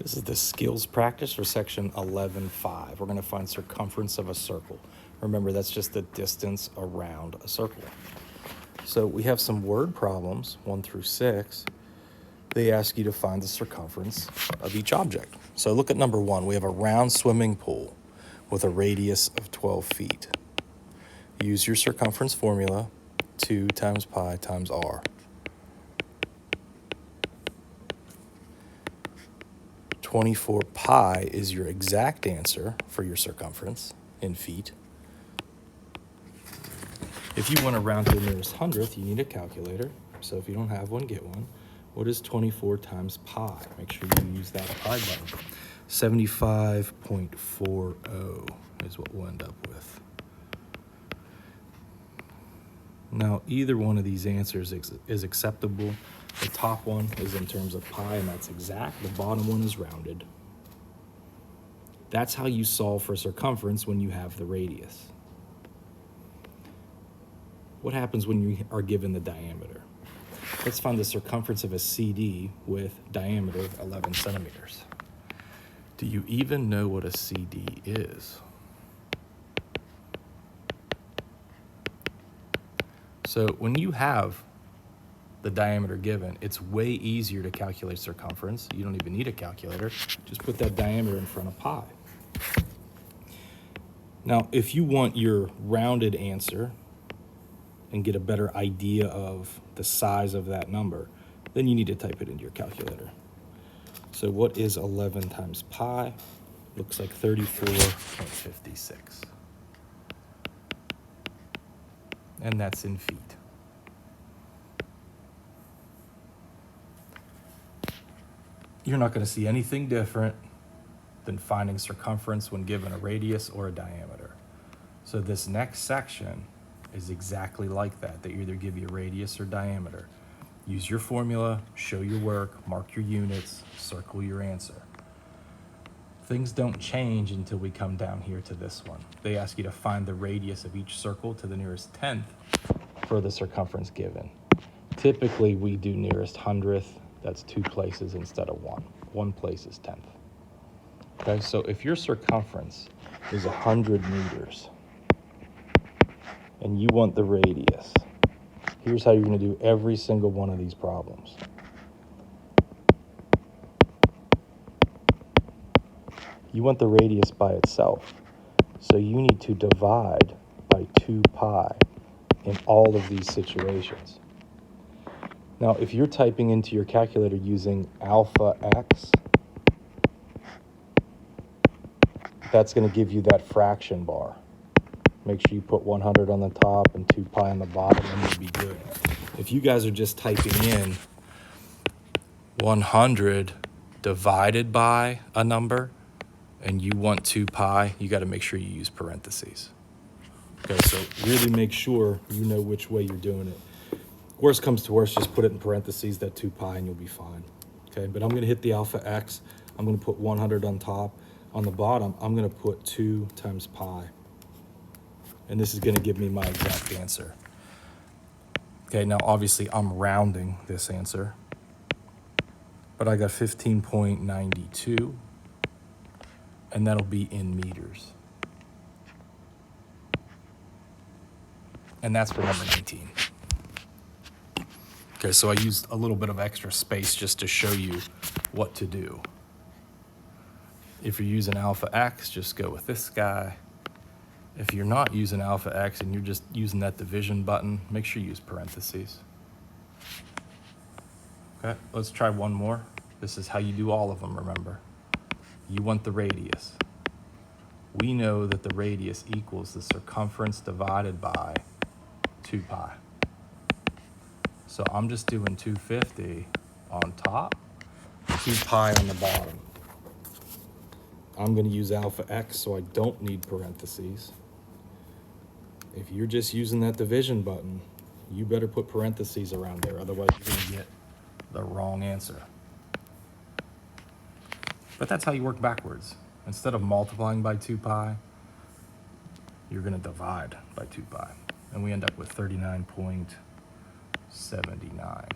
This is the skills practice for section 11.5. We're going to find circumference of a circle. Remember, that's just the distance around a circle. So we have some word problems, 1 through 6. They ask you to find the circumference of each object. So look at number 1. We have a round swimming pool with a radius of 12 feet. Use your circumference formula, 2 times pi times r. 24 pi is your exact answer for your circumference in feet. If you want to round to the nearest hundredth, you need a calculator. So if you don't have one, get one. What is 24 times pi? Make sure you use that pi button. 75.40 is what we'll end up with. Now, either one of these answers is acceptable. The top one is in terms of pi, and that's exact. The bottom one is rounded. That's how you solve for circumference when you have the radius. What happens when you are given the diameter? Let's find the circumference of a CD with diameter of 11 centimeters. Do you even know what a CD is? So when you have the diameter given, it's way easier to calculate circumference. You don't even need a calculator. Just put that diameter in front of pi. Now, if you want your rounded answer and get a better idea of the size of that number, then you need to type it into your calculator. So what is 11 times pi? Looks like 34.56. And that's in feet. You're not going to see anything different than finding circumference when given a radius or a diameter. So this next section is exactly like that. They either give you a radius or diameter. Use your formula, show your work, mark your units, circle your answer. Things don't change until we come down here to this one. They ask you to find the radius of each circle to the nearest tenth for the circumference given. Typically, we do nearest hundredth. That's 2 places instead of 1. 1 place is tenth. Okay, so if your circumference is 100 meters and you want the radius, here's how you're going to do every single one of these problems. You want the radius by itself, so you need to divide by 2 pi in all of these situations. Now, if you're typing into your calculator using alpha x, that's going to give you that fraction bar. Make sure you put 100 on the top and 2 pi on the bottom, and you'll be good. If you guys are just typing in 100 divided by a number and you want 2 pi, you got to make sure you use parentheses. Okay, so really make sure you know which way you're doing it. Worst comes to worst, just put it in parentheses, that 2 pi, and you'll be fine. Okay, but I'm going to hit the alpha x. I'm going to put 100 on top. On the bottom, I'm going to put 2 times pi. And this is going to give me my exact answer. Okay, now obviously I'm rounding this answer, but I got 15.92, and that'll be in meters. And that's for number 19. Okay, so I used a little bit of extra space just to show you what to do. If you're using alpha x, just go with this guy. If you're not using alpha x and you're just using that division button, make sure you use parentheses. Okay, let's try one more. This is how you do all of them, remember. You want the radius. We know that the radius equals the circumference divided by 2 pi. So I'm just doing 250 on top, 2 pi on the bottom. I'm going to use alpha x, so I don't need parentheses. If you're just using that division button, you better put parentheses around there, otherwise you're going to get the wrong answer. But that's how you work backwards. Instead of multiplying by 2 pi, you're going to divide by 2 pi. And we end up with 39.79.